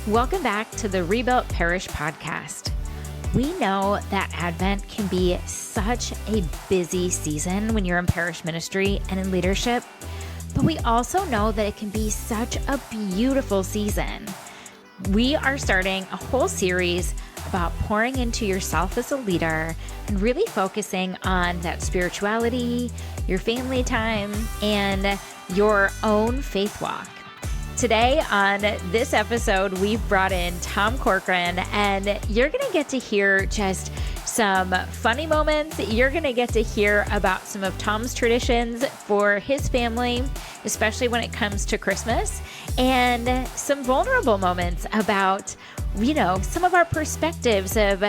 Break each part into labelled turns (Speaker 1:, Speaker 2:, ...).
Speaker 1: Welcome back to the Rebuilt Parish podcast. We know that Advent can be such a busy season when you're in parish ministry and in leadership, but we also know that it can be such a beautiful season. We are starting a whole series about pouring into yourself as a leader and really focusing on that spirituality, your family time, and your own faith walk. Today on this episode, we've brought in Tom Corcoran, and you're going to get to hear just some funny moments. You're going to get to hear about some of Tom's traditions for his family, especially when it comes to Christmas, and some vulnerable moments about, some of our perspectives of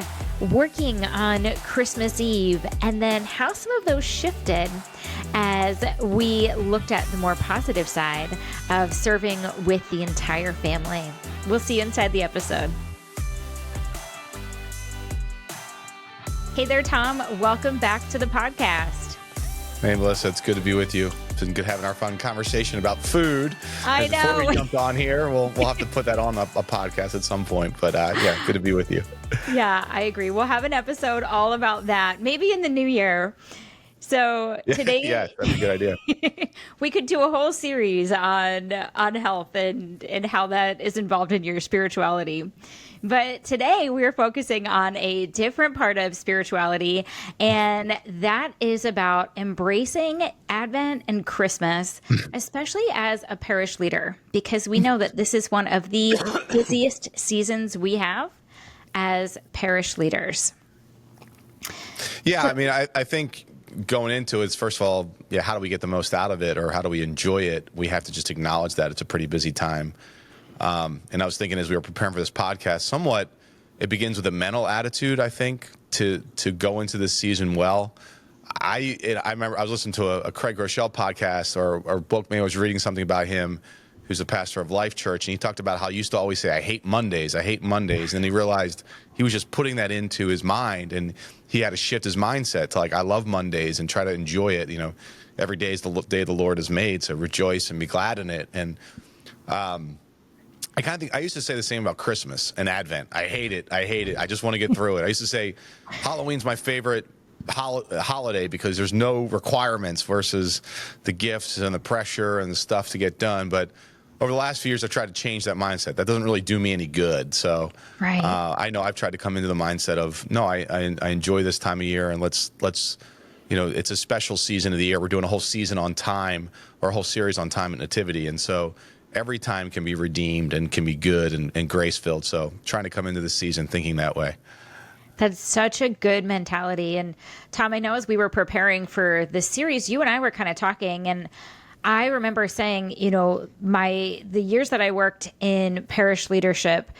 Speaker 1: working on Christmas Eve, and then how some of those shifted as we looked at the more positive side of serving with the entire family. We'll see you inside the episode. Hey there, Tom. Welcome back to the podcast.
Speaker 2: Hey, Melissa. It's good to be with you. It's been good having our fun conversation about food.
Speaker 1: I know.
Speaker 2: Before we jumped on here, we'll have to put that on a podcast at some point. But good to be with you.
Speaker 1: Yeah, I agree. We'll have an episode all about that, maybe in the new year. So today,
Speaker 2: yeah, that's a good idea.
Speaker 1: We could do a whole series on health and how that is involved in your spirituality. But today we're focusing on a different part of spirituality, and that is about embracing Advent and Christmas, especially as a parish leader, because we know that this is one of the busiest seasons we have as parish leaders.
Speaker 2: Yeah, I mean, I think going into it, first of all, how do we get the most out of it, or how do we enjoy it? We have to just acknowledge that it's a pretty busy time. And I was thinking as we were preparing for this podcast, somewhat it begins with a mental attitude, I think, to go into this season well. I remember I was listening to a Craig Rochelle podcast or book. Maybe I was reading something about him, who's a pastor of Life Church, and he talked about how he used to always say, I hate Mondays. And he realized he was just putting that into his mind, and he had to shift his mindset to I love Mondays and try to enjoy it. Every day is the day the Lord has made, so rejoice and be glad in it. And I kind of think I used to say the same about Christmas and Advent. I hate it. I just want to get through it. I used to say Halloween's my favorite holiday because there's no requirements versus the gifts and the pressure and the stuff to get done. But over the last few years, I've tried to change that mindset. That doesn't really do me any good. So
Speaker 1: right.
Speaker 2: I know I've tried to come into the mindset of, no, I enjoy this time of year, and let's it's a special season of the year. We're doing a whole season on time, or a whole series on time and nativity. And so every time can be redeemed and can be good and grace-filled. So trying to come into the season thinking that way.
Speaker 1: That's such a good mentality. And Tom, I know as we were preparing for this series, you and I were kind of talking, and I remember saying, the years that I worked in parish leadership,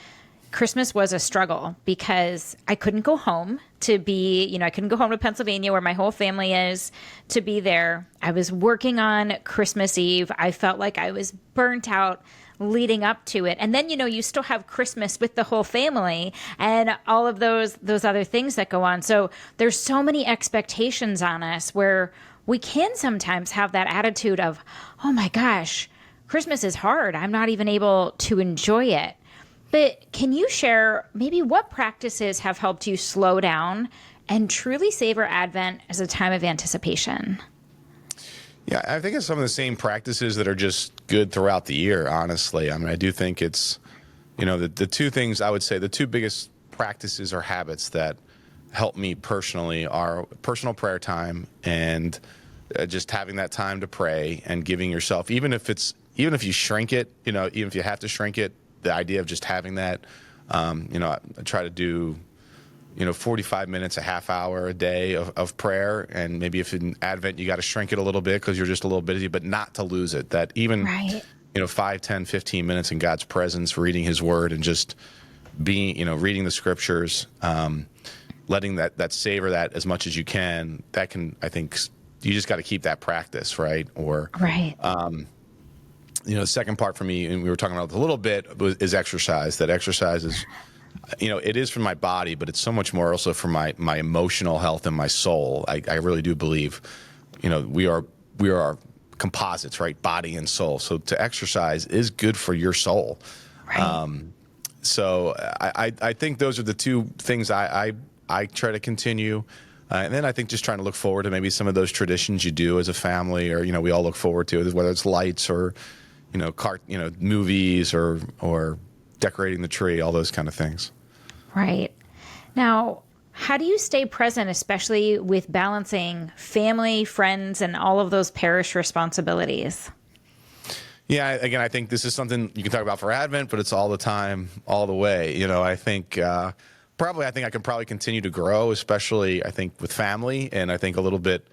Speaker 1: Christmas was a struggle because I couldn't go home to be, I couldn't go home to Pennsylvania where my whole family is to be there. I was working on Christmas Eve. I felt like I was burnt out leading up to it. And then, you still have Christmas with the whole family and all of those other things that go on. So there's so many expectations on us where we can sometimes have that attitude of, oh my gosh, Christmas is hard. I'm not even able to enjoy it. But can you share maybe what practices have helped you slow down and truly savor Advent as a time of anticipation?
Speaker 2: Yeah, I think it's some of the same practices that are just good throughout the year, honestly. I mean, I do think it's, the two things I would say, the two biggest practices or habits that help me personally are personal prayer time and just having that time to pray and giving yourself, even if you shrink it, even if you have to shrink it, the idea of just having that, I try to do, 45 minutes, a half hour a day of prayer. And maybe if in Advent, you got to shrink it a little bit because you're just a little busy, but not to lose it. That even,
Speaker 1: right.
Speaker 2: 5, 10, 15 minutes in God's presence, reading his word and just being, reading the scriptures, letting that savor that as much as you can, that can, I think, you just got to keep that practice, right? Or,
Speaker 1: right.
Speaker 2: The second part for me, and we were talking about it a little bit, is exercise. That exercise is, it is for my body, but it's so much more also for my emotional health and my soul. I really do believe, we are composites, right? Body and soul. So to exercise is good for your soul.
Speaker 1: Right.
Speaker 2: So I think those are the two things I try to continue. And then I think just trying to look forward to maybe some of those traditions you do as a family, or, we all look forward to, whether it's lights or, movies or decorating the tree, all those kind of things.
Speaker 1: Right. Now, how do you stay present, especially with balancing family, friends, and all of those parish responsibilities?
Speaker 2: Yeah, again, I think this is something you can talk about for Advent, but it's all the time, all the way. I think I can probably continue to grow, especially I think with family, and I think a little bit.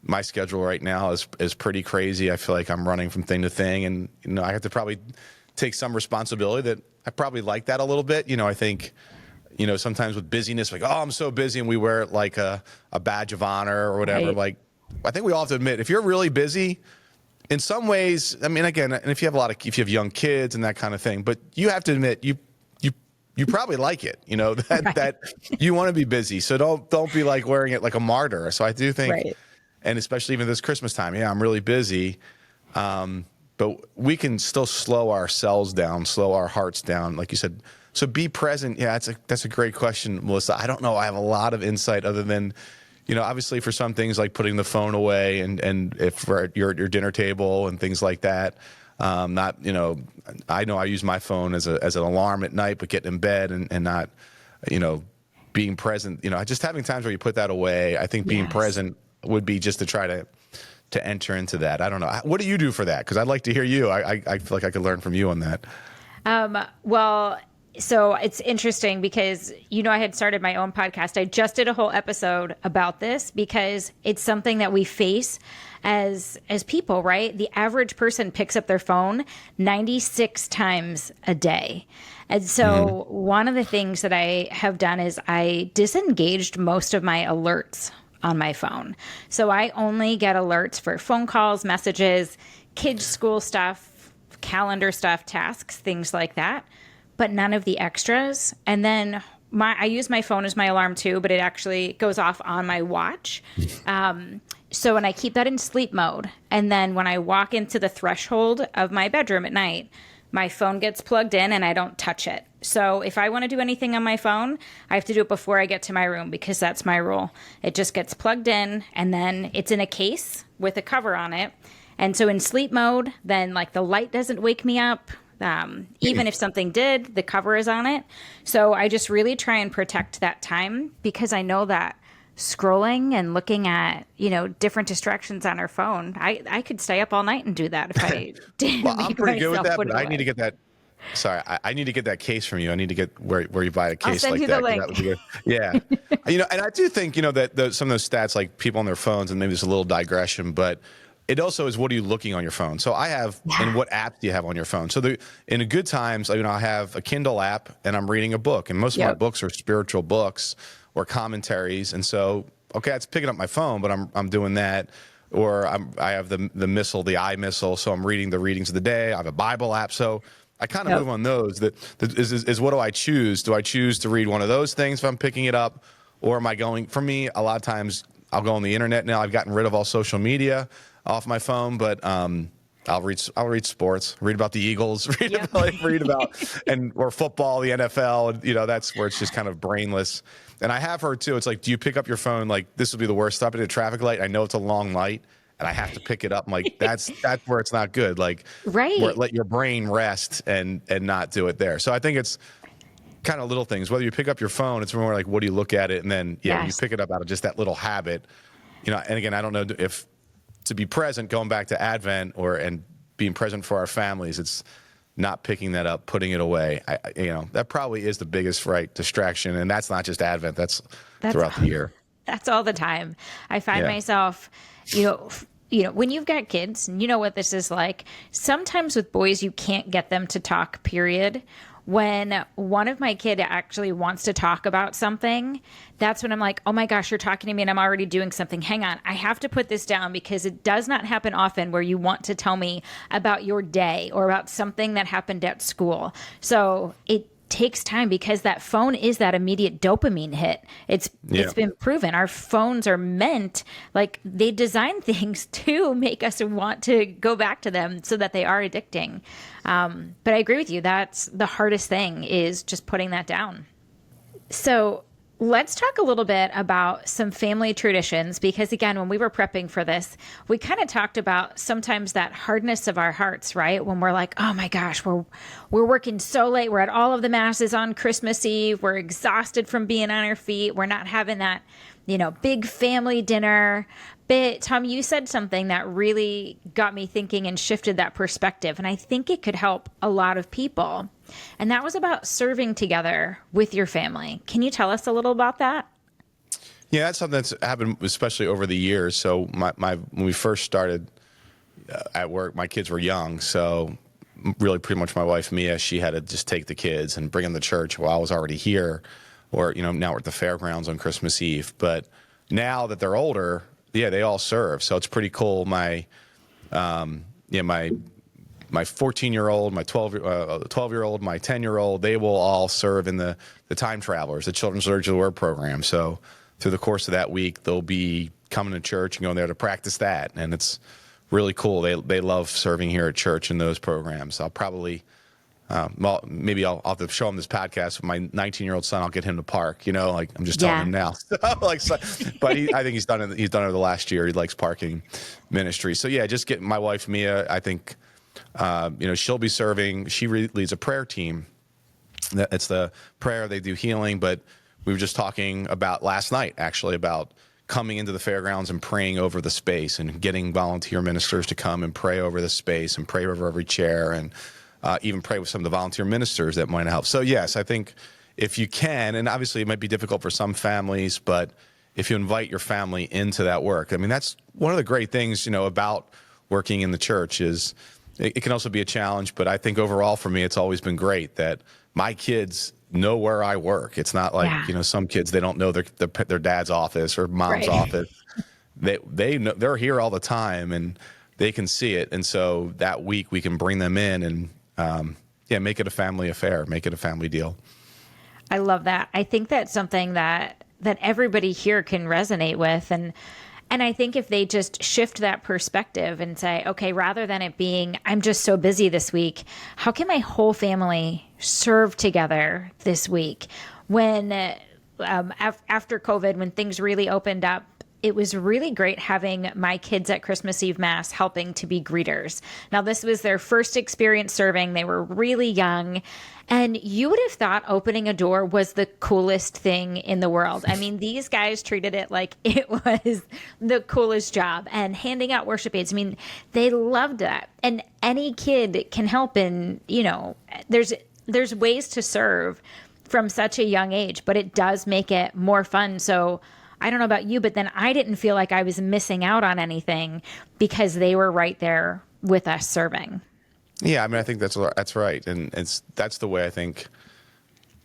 Speaker 2: My schedule right now is pretty crazy. I feel like I'm running from thing to thing, and I have to probably take some responsibility that I probably like that a little bit. I think. Sometimes with busyness, like, oh, I'm so busy, and we wear it like a badge of honor or whatever.
Speaker 1: Right.
Speaker 2: Like, I think we all have to admit, if you're really busy, in some ways, I mean, again, and if you have young kids and that kind of thing, but you have to admit, you probably like it, that you want to be busy. So don't be like wearing it like a martyr. So I do think,
Speaker 1: Right.
Speaker 2: and especially even this Christmas time, I'm really busy. But we can still slow ourselves down, slow our hearts down, like you said. So be present. Yeah, that's a great question, Melissa. I don't know. I have a lot of insight other than, obviously for some things like putting the phone away and if we're at your dinner table and things like that. I know I use my phone as an alarm at night, but getting in bed and not, being present. Just having times where you put that away. I think being present would be just to try to enter into that. I don't know. What do you do for that? Because I'd like to hear you. I feel like I could learn from you on that.
Speaker 1: Well, so it's interesting because, I had started my own podcast. I just did a whole episode about this because it's something that we face as people, right? The average person picks up their phone 96 times a day. And so one of the things that I have done is I disengaged most of my alerts on my phone. So I only get alerts for phone calls, messages, kids' school stuff, calendar stuff, tasks, things like that, but none of the extras. And then I use my phone as my alarm too, but it actually goes off on my watch. So when I keep that in sleep mode, and then when I walk into the threshold of my bedroom at night, my phone gets plugged in and I don't touch it. So if I want to do anything on my phone, I have to do it before I get to my room because that's my rule. It just gets plugged in and then it's in a case with a cover on it. And so in sleep mode, then like the light doesn't wake me up. Even if something did, the cover is on it. So I just really try and protect that time because I know that scrolling and looking at, different distractions on our phone, I could stay up all night and do that if I didn't.
Speaker 2: Well, I'm pretty good with that, but
Speaker 1: away.
Speaker 2: I need to get that. Sorry, I need to get that case from you. I need to get where you buy a case
Speaker 1: I'll send
Speaker 2: like
Speaker 1: you
Speaker 2: that.
Speaker 1: the link.
Speaker 2: That would be good. Yeah, and I do think that some of those stats, like people on their phones, and maybe it's a little digression, but it also is what are you looking on your phone. So I have, and what app do you have on your phone? So in good times, I have a Kindle app and I'm reading a book, and most of my books are spiritual books or commentaries, and so it's picking up my phone, but I'm doing that. Or I have the missal, the iMissal, so I'm reading the readings of the day. I have a Bible app, so I kind of move on those. That is what do I choose? Do I choose to read one of those things if I'm picking it up, or am I going? For me, a lot of times I'll go on the internet now. I've gotten rid of all social media off my phone, but I'll read sports, read about the Eagles, read about or football, the NFL. That's where it's just kind of brainless. And I have heard too. It's like, do you pick up your phone? Like, this would be the worst. Stopping at a traffic light. I know it's a long light, and I have to pick it up. I'm like, that's where it's not good. Like, let your brain rest and not do it there. So I think it's kind of little things. Whether you pick up your phone, it's more like, what do you look at it, and then you pick it up out of just that little habit. And again, I don't know if to be present, going back to Advent and being present for our families, it's not picking that up, putting it away. That probably is the biggest distraction, and that's not just Advent. That's throughout the year.
Speaker 1: That's all the time. I find myself, when you've got kids, and you know what this is like. Sometimes with boys, you can't get them to talk. Period. When one of my kids actually wants to talk about something, that's when I'm like, oh my gosh, you're talking to me and I'm already doing something. Hang on. I have to put this down because it does not happen often where you want to tell me about your day or about something that happened at school. So takes time because that phone is that immediate dopamine hit. It's been proven. Our phones are meant, like, they design things to make us want to go back to them so that they are addicting. But I agree with you. That's the hardest thing, is just putting that down. So let's talk a little bit about some family traditions, because again, when we were prepping for this, we kind of talked about sometimes that hardness of our hearts, right? When we're like, oh my gosh, we're working so late. We're at all of the masses on Christmas Eve. We're exhausted from being on our feet. We're not having that, big family dinner. But Tom, you said something that really got me thinking and shifted that perspective. And I think it could help a lot of people. And that was about serving together with your family. Can you tell us a little about that?
Speaker 2: Yeah, that's something that's happened, especially over the years. So when we first started at work, my kids were young. So really pretty much my wife, Mia, she had to just take the kids and bring them to church while I was already here. Or, now we're at the fairgrounds on Christmas Eve. But now that they're older, they all serve. So it's pretty cool. My 14-year-old, my 12-year-old, my 10-year-old, they will all serve in the Time Travelers, the Children's Liturgy of the Word program. So through the course of that week, they'll be coming to church and going there to practice that. And it's really cool. They love serving here at church in those programs. I'll probably, maybe I'll have to show him this podcast. My 19-year-old son, I'll get him to park, I'm just telling him now. But I think he's done it the last year. He likes parking ministry. So just get my wife, Mia, I think, she'll be serving. She leads a prayer team. It's the prayer, they do healing, but we were just talking about last night, actually, about coming into the fairgrounds and praying over the space and getting volunteer ministers to come and pray over the space and pray over every chair and even pray with some of the volunteer ministers that might help. So yes, I think if you can, and obviously it might be difficult for some families, but if you invite your family into that work, I mean, that's one of the great things, about working in the church is it can also be a challenge, but I think overall for me, it's always been great that my kids know where I work. It's not like, some kids, they don't know their dad's office or mom's office. They know, they're here all the time and they can see it. And so that week we can bring them in and, make it a family affair, make it a family deal.
Speaker 1: I love that. I think that's something that everybody here can resonate with. And I think if they just shift that perspective and say, okay, rather than it being, I'm just so busy this week, how can my whole family serve together this week? When after COVID, when things really opened up, it was really great having my kids at Christmas Eve Mass helping to be greeters. Now, this was their first experience serving. They were really young. And you would have thought opening a door was the coolest thing in the world. I mean, these guys treated it like it was the coolest job. And handing out worship aids, I mean, they loved that. And any kid can help in, there's ways to serve from such a young age, but it does make it more fun. So I don't know about you, but then I didn't feel like I was missing out on anything because they were right there with us serving.
Speaker 2: Yeah, I mean, I think that's right. And that's the way I think,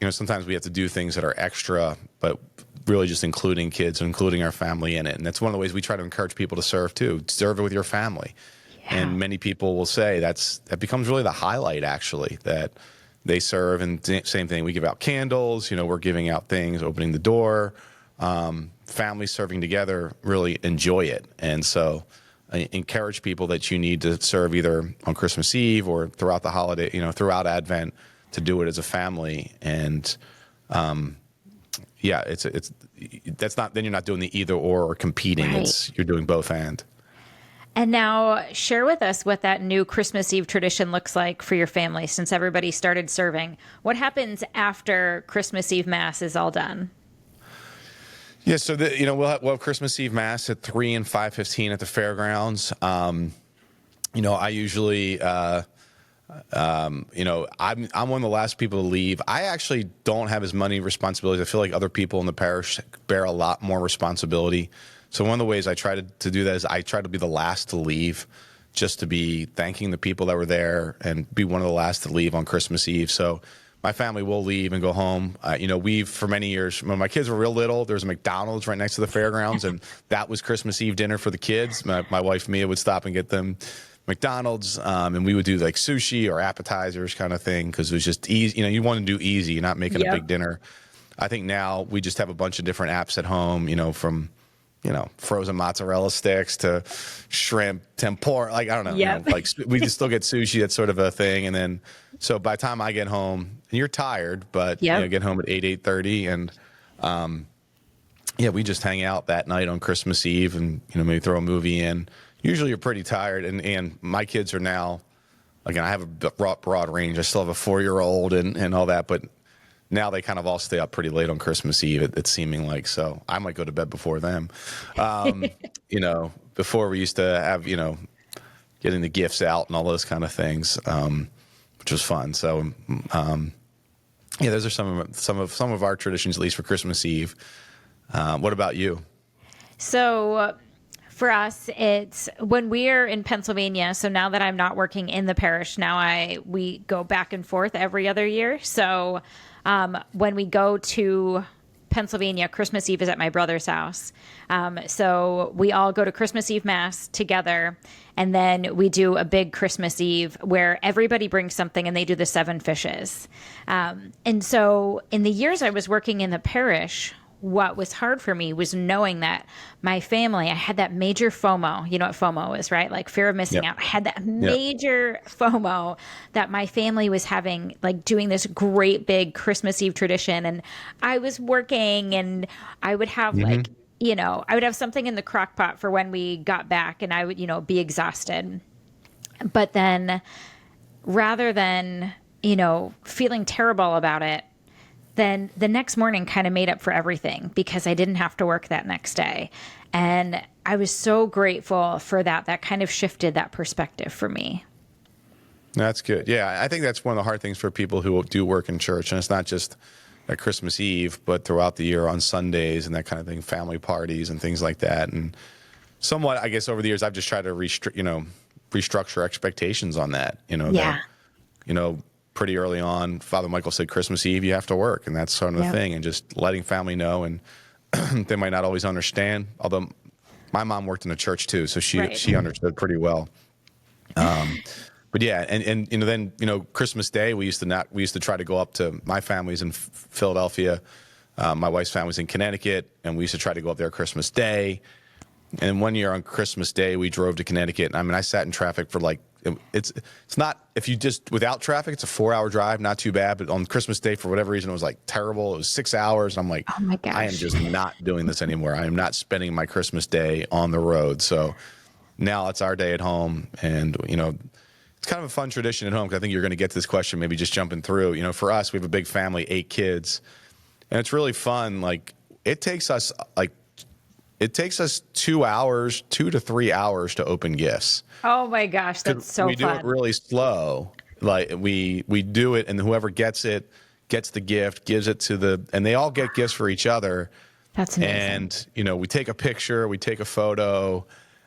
Speaker 2: sometimes we have to do things that are extra, but really just including kids, including our family in it. And that's one of the ways we try to encourage people to serve too. Serve it with your family. Yeah. And many people will say that becomes really the highlight, actually, that they serve. And same thing, we give out candles, we're giving out things, opening the door. Families serving together really enjoy it. And so I encourage people that you need to serve either on Christmas Eve or throughout the holiday, throughout Advent, to do it as a family. And it's that's not, then you're not doing the either or competing. Right. You're doing both and.
Speaker 1: And now share with us what that new Christmas Eve tradition looks like for your family since everybody started serving. What happens after Christmas Eve Mass is all done?
Speaker 2: Yeah, so we'll have Christmas Eve Mass at 3 and 5:15 at the fairgrounds. I usually, I'm one of the last people to leave. I actually don't have as many responsibilities. I feel like other people in the parish bear a lot more responsibility. So one of the ways I try to do that is I try to be the last to leave, just to be thanking the people that were there and be one of the last to leave on Christmas Eve. So my family will leave and go home. We've, for many years, when my kids were real little, there was a McDonald's right next to the fairgrounds, and that was Christmas Eve dinner for the kids. My wife, Mia, would stop and get them McDonald's, and we would do like sushi or appetizers kind of thing because it was just easy. You want to do easy, you're not making a big dinner. I think now we just have a bunch of different apps at home, from frozen mozzarella sticks to shrimp tempura. Like, I don't know, like we just still get sushi. That's sort of a thing. And then, so by the time I get home, and you're tired, but get home at 8:30, and we just hang out that night on Christmas Eve, and maybe throw a movie in. Usually you're pretty tired, and my kids are now, again, I have a broad range. I still have a 4-year-old and all that, but now they kind of all stay up pretty late on Christmas Eve, it's seeming like. So I might go to bed before them. Before we used to have, getting the gifts out and all those kind of things, which was fun. So, those are some of our traditions, at least for Christmas Eve. What about you?
Speaker 1: So for us, it's when we're in Pennsylvania. So now that I'm not working in the parish, we go back and forth every other year. So when we go to Pennsylvania, Christmas Eve is at my brother's house. So we all go to Christmas Eve Mass together. And then we do a big Christmas Eve where everybody brings something and they do the 7 fishes. And so in the years I was working in the parish, what was hard for me was knowing that my family, I had that major FOMO. You know what FOMO is, right? Like fear of missing out. I had that major FOMO that my family was having, like doing this great big Christmas Eve tradition. And I was working, and I would have I would have something in the crock pot for when we got back, and I would, be exhausted. But then rather than, feeling terrible about it, then the next morning kind of made up for everything because I didn't have to work that next day. And I was so grateful for that. That kind of shifted that perspective for me.
Speaker 2: That's good. Yeah, I think that's one of the hard things for people who do work in church. And it's not just at Christmas Eve, but throughout the year on Sundays and that kind of thing, family parties and things like that. And somewhat, I guess, over the years, I've just tried to restructure expectations on that. Pretty early on, Father Michael said Christmas Eve you have to work, and that's sort of the thing, and just letting family know, and they might not always understand. Although my mom worked in the church too, so she understood pretty well. But yeah, and then Christmas Day we used to try to go up to my family's in Philadelphia, my wife's family's in Connecticut, and we used to try to go up there Christmas Day. And one year on Christmas Day we drove to Connecticut. I sat in traffic for it's not, if you just without traffic, it's a 4-hour drive, not too bad. But on Christmas Day, for whatever reason, it was like terrible. It was 6 hours. I'm like, oh my gosh, I am just not doing this anymore. I am not spending my Christmas Day on the road. So now it's our day at home, and it's kind of a fun tradition at home, because I think you're going to get to this question, maybe just jumping through. For us, we have a big family, 8 kids, and it's really fun. Like it takes us 2 to 3 hours to open gifts.
Speaker 1: Oh my gosh, that's so fun.
Speaker 2: We do it really slow. Like we do it, and whoever gets it gets the gift, gives it to and they all get gifts for each other.
Speaker 1: That's amazing.
Speaker 2: And we take a picture, we take a photo.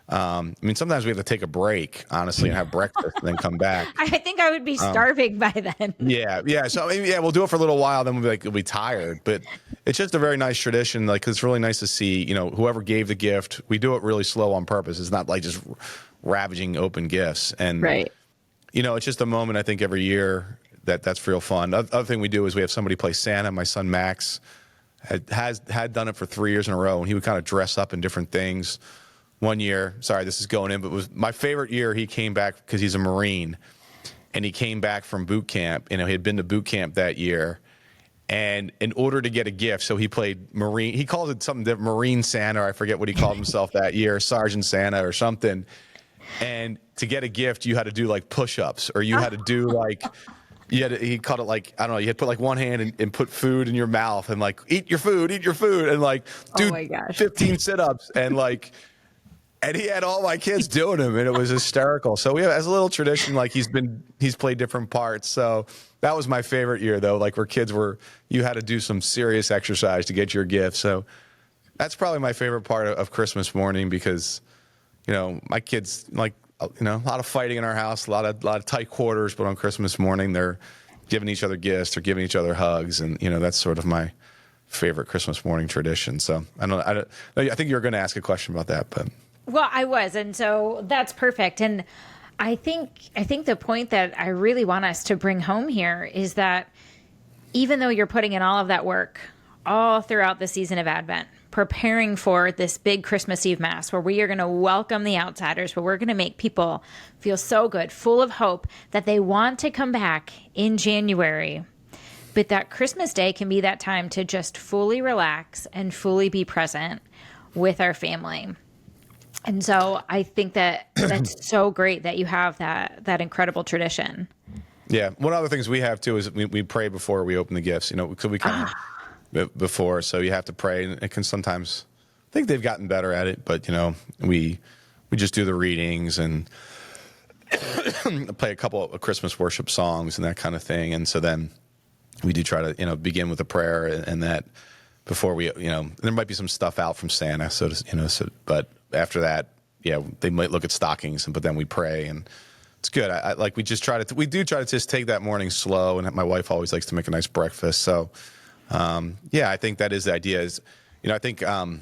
Speaker 2: Sometimes we have to take a break, honestly, and have breakfast and then come back.
Speaker 1: I think I would be starving by then.
Speaker 2: Yeah. So we'll do it for a little while, then we'll be tired. But it's just a very nice tradition. Like, 'cause it's really nice to see, whoever gave the gift. We do it really slow on purpose. It's not like just ravaging open gifts. And
Speaker 1: right.
Speaker 2: It's just a moment, I think, every year that's real fun. Other thing we do is we have somebody play Santa. My son Max had done it for 3 years in a row, and he would kind of dress up in different things. One year, sorry, this is going in, but it was my favorite year. He came back because he's a Marine, and he came back from boot camp. He had been to boot camp that year, and in order to get a gift, so he played Marine. He called it something different, Marine Santa, or I forget what he called himself that year, Sergeant Santa or something. And to get a gift, you had to do like push-ups, or you had to do like, he called it like, I don't know, you had to put like one hand and put food in your mouth and like, eat your food, and like do 15 sit-ups and he had all my kids doing them, and it was hysterical. So we have, as a little tradition, like he's played different parts. So that was my favorite year, though, like where you had to do some serious exercise to get your gift. So that's probably my favorite part of Christmas morning, because my kids, a lot of fighting in our house, a lot of tight quarters, but on Christmas morning they're giving each other gifts, they're giving each other hugs, and that's sort of my favorite Christmas morning tradition. So I think you were going to ask a question about that, but.
Speaker 1: Well, I was, and so that's perfect. And I think the point that I really want us to bring home here is that even though you're putting in all of that work all throughout the season of Advent, preparing for this big Christmas Eve Mass where we are going to welcome the outsiders, where we're going to make people feel so good, full of hope that they want to come back in January. But that Christmas Day can be that time to just fully relax and fully be present with our family. And so I think that that's so great that you have that incredible tradition.
Speaker 2: Yeah. One of the things we have too is we pray before we open the gifts, so we kind of before, so you have to pray, and it can sometimes, I think they've gotten better at it, but we just do the readings and play a couple of Christmas worship songs and that kind of thing. And so then we do try to, begin with a prayer and that before we, there might be some stuff out from Santa, but after that, they might look at stockings, but then we pray, and it's good. We do try to just take that morning slow, and my wife always likes to make a nice breakfast. So, I think that is the idea is, I think, talked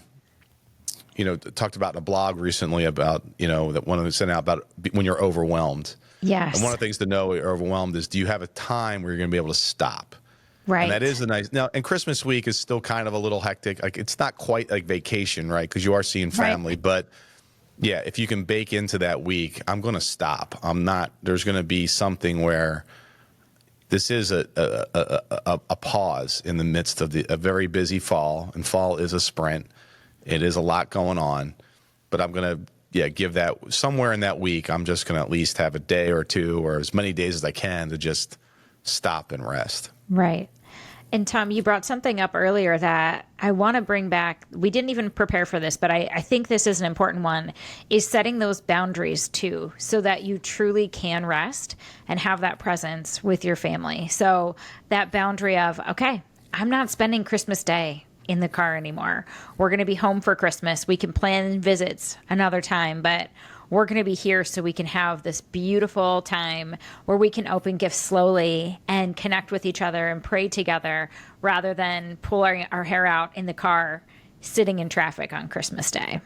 Speaker 2: about in a blog recently about, that one of them sent out about when you're overwhelmed.
Speaker 1: Yes.
Speaker 2: And one of the things to know you're overwhelmed is, do you have a time where you're going to be able to stop?
Speaker 1: Right.
Speaker 2: And that is now, and Christmas week is still kind of a little hectic. Like, it's not quite like vacation, right? Because you are seeing family. Right. But yeah, if you can bake into that week, I'm going to stop. There's going to be something where this is a pause in the midst of a very busy fall. And fall is a sprint. It is a lot going on. But I'm going to, give that somewhere in that week, I'm just going to at least have a day or two or as many days as I can to just stop and rest.
Speaker 1: Right. And Tom, you brought something up earlier that I want to bring back. We didn't even prepare for this, but I think this is an important one, is setting those boundaries too, so that you truly can rest and have that presence with your family. So that boundary of, okay, I'm not spending Christmas Day in the car anymore. We're going to be home for Christmas. We can plan visits another time, but we're going to be here so we can have this beautiful time where we can open gifts slowly and connect with each other and pray together rather than pull our hair out in the car sitting in traffic on Christmas Day.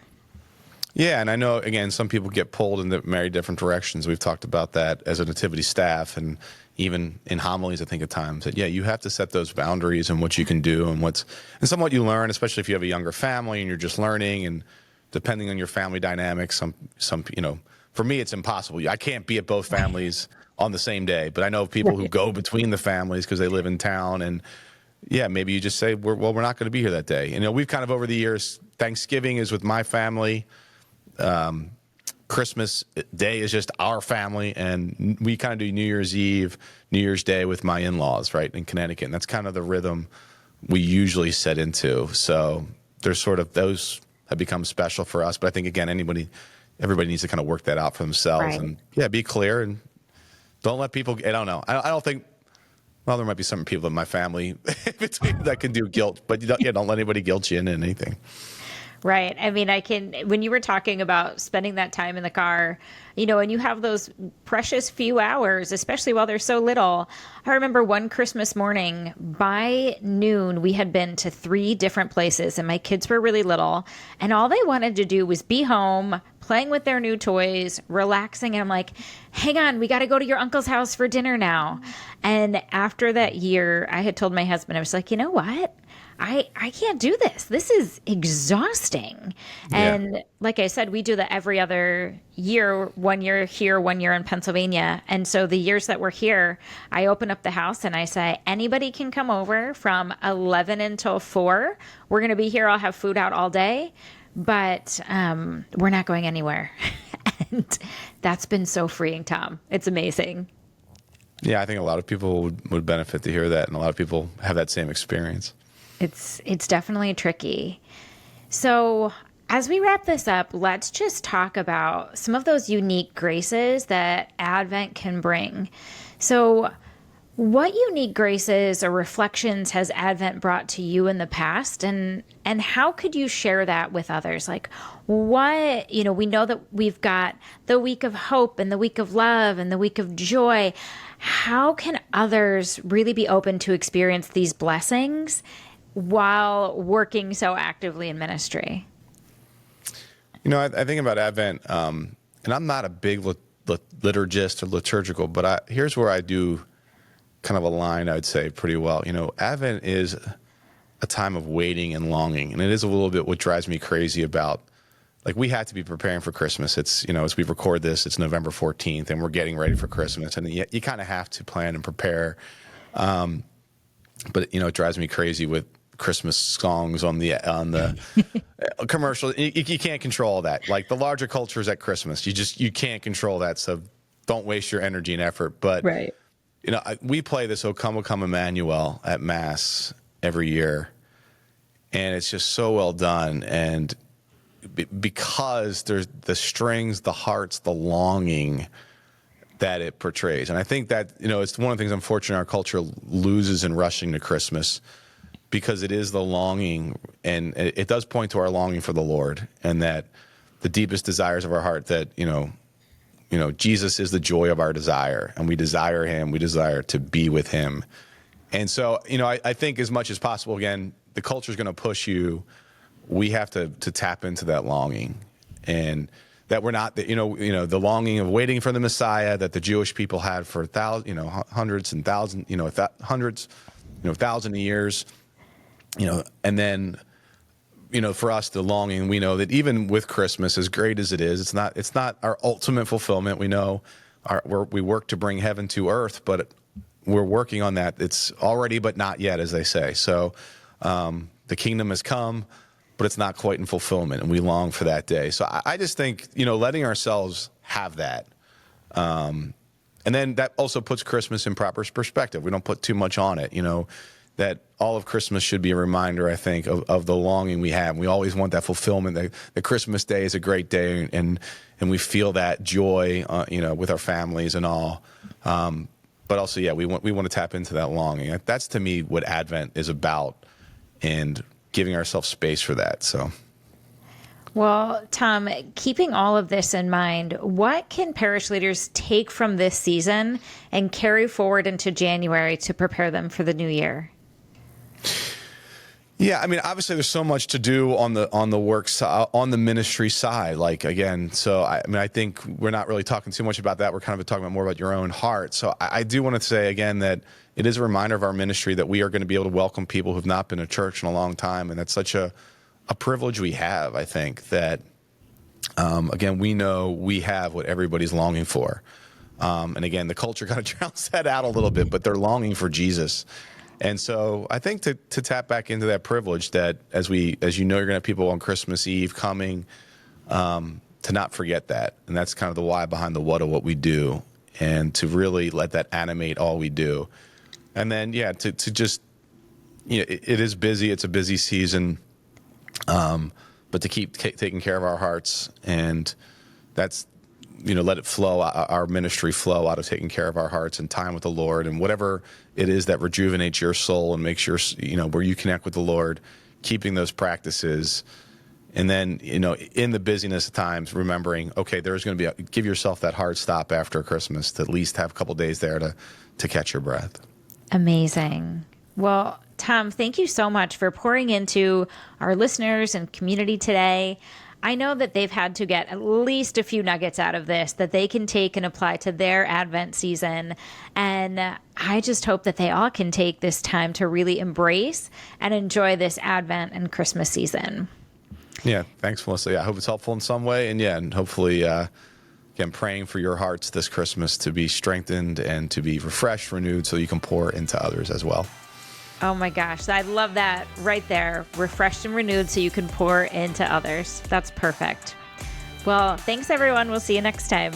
Speaker 2: Yeah, and I know, again, some people get pulled in very different directions. We've talked about that as a nativity staff and even in homilies, I think, at times. That, you have to set those boundaries and what you can do and somewhat you learn, especially if you have a younger family and you're just learning, and depending on your family dynamics, some for me, it's impossible. I can't be at both families on the same day, but I know people who go between the families because they live in town, and maybe you just say, we're not going to be here that day. We've kind of over the years, Thanksgiving is with my family, Christmas Day is just our family, and we kind of do New Year's Eve, New Year's Day with my in-laws, right, in Connecticut, and that's kind of the rhythm we usually set into. So there's sort of those have become special for us. But I think, again, everybody needs to kind of work that out for themselves. Right. And be clear and don't let people, I don't know. I don't think, well, there might be some people in my family that can do guilt, but don't let anybody guilt you into anything.
Speaker 1: Right. I mean, when you were talking about spending that time in the car, and you have those precious few hours, especially while they're so little. I remember one Christmas morning by noon, we had been to 3 different places and my kids were really little, and all they wanted to do was be home, playing with their new toys, relaxing. And I'm like, hang on, we got to go to your uncle's house for dinner now. And after that year, I had told my husband, I was like, you know what? I can't do this. This is exhausting. Yeah. And like I said, we do that every other year, 1 year here, 1 year in Pennsylvania. And so the years that we're here, I open up the house and I say, anybody can come over from 11 until 4. We're going to be here. I'll have food out all day, but we're not going anywhere. And that's been so freeing, Tom. It's amazing.
Speaker 2: Yeah, I think a lot of people would benefit to hear that. And a lot of people have that same experience.
Speaker 1: It's definitely tricky. So as we wrap this up, let's just talk about some of those unique graces that Advent can bring. So what unique graces or reflections has Advent brought to you in the past, and how could you share that with others? Like what, we know that we've got the week of hope and the week of love and the week of joy. How can others really be open to experience these blessings while working so actively in ministry?
Speaker 2: I think about Advent, and I'm not a big liturgist or liturgical, but here's where I do kind of align, I'd say, pretty well. Advent is a time of waiting and longing, and it is a little bit what drives me crazy about, like, we had to be preparing for Christmas. It's, as we record this, it's November 14th, and we're getting ready for Christmas, and you kind of have to plan and prepare. But it drives me crazy with Christmas songs on the commercial. You can't control that. Like, the larger culture is at Christmas. You can't control that. So don't waste your energy and effort. But
Speaker 3: right.
Speaker 2: We play this "O Come, O Come, Emmanuel" at Mass every year, and it's just so well done. And because there's the strings, the hearts, the longing that it portrays. And I think that, it's one of the things, unfortunately, our culture loses in rushing to Christmas, because it is the longing, and it does point to our longing for the Lord, and that the deepest desires of our heart, that, Jesus is the joy of our desire, and we desire him. We desire to be with him. And so, I think as much as possible, again, the culture is going to push you. We have to tap into that longing, and that we're not, the longing of waiting for the Messiah that the Jewish people had for hundreds and thousands, thousand of years, and then, for us, the longing, we know that even with Christmas, as great as it is, it's not our ultimate fulfillment. We know we work to bring heaven to earth, but we're working on that. It's already, but not yet, as they say. So the kingdom has come, but it's not quite in fulfillment, and we long for that day. So I just think, letting ourselves have that. And then that also puts Christmas in proper perspective. We don't put too much on it, that all of Christmas should be a reminder, I think, of the longing we have. We always want that fulfillment. The Christmas day is a great day, and we feel that joy, with our families and all. But also, we want to tap into that longing. That's, to me, what Advent is about, and giving ourselves space for that. So,
Speaker 1: well, Tom, keeping all of this in mind, what can parish leaders take from this season and carry forward into January to prepare them for the new year?
Speaker 2: Yeah, I mean, obviously there's so much to do on the work side, on the ministry side. Like, again, so I think we're not really talking too much about that. We're kind of talking more about your own heart. So I do want to say again that it is a reminder of our ministry that we are going to be able to welcome people who've not been to church in a long time, and that's such a privilege we have. I think that again, we know we have what everybody's longing for, and again, the culture kind of drowns that out a little bit, but they're longing for Jesus. And so I think to tap back into that privilege, that as you're going to have people on Christmas Eve coming, to not forget that. And that's kind of the why behind the what of what we do, and to really let that animate all we do. And then, to just, it is busy. It's a busy season, but to keep taking care of our hearts, and that's, let it flow, our ministry flow out of taking care of our hearts and time with the Lord, and whatever it is that rejuvenates your soul and makes your, where you connect with the Lord, keeping those practices. And then, in the busyness of times, remembering, okay, there's going to be give yourself that hard stop after Christmas to at least have a couple days there to catch your breath. Amazing.
Speaker 1: Well, Tom, thank you so much for pouring into our listeners and community today. I know that they've had to get at least a few nuggets out of this that they can take and apply to their Advent season. And I just hope that they all can take this time to really embrace and enjoy this Advent and Christmas season.
Speaker 2: Yeah, thanks, Melissa. I hope it's helpful in some way. And hopefully, again, praying for your hearts this Christmas to be strengthened and to be refreshed, renewed, so you can pour into others as well.
Speaker 1: Oh my gosh, I love that right there. Refreshed and renewed so you can pour into others. That's perfect. Well, thanks everyone. We'll see you next time.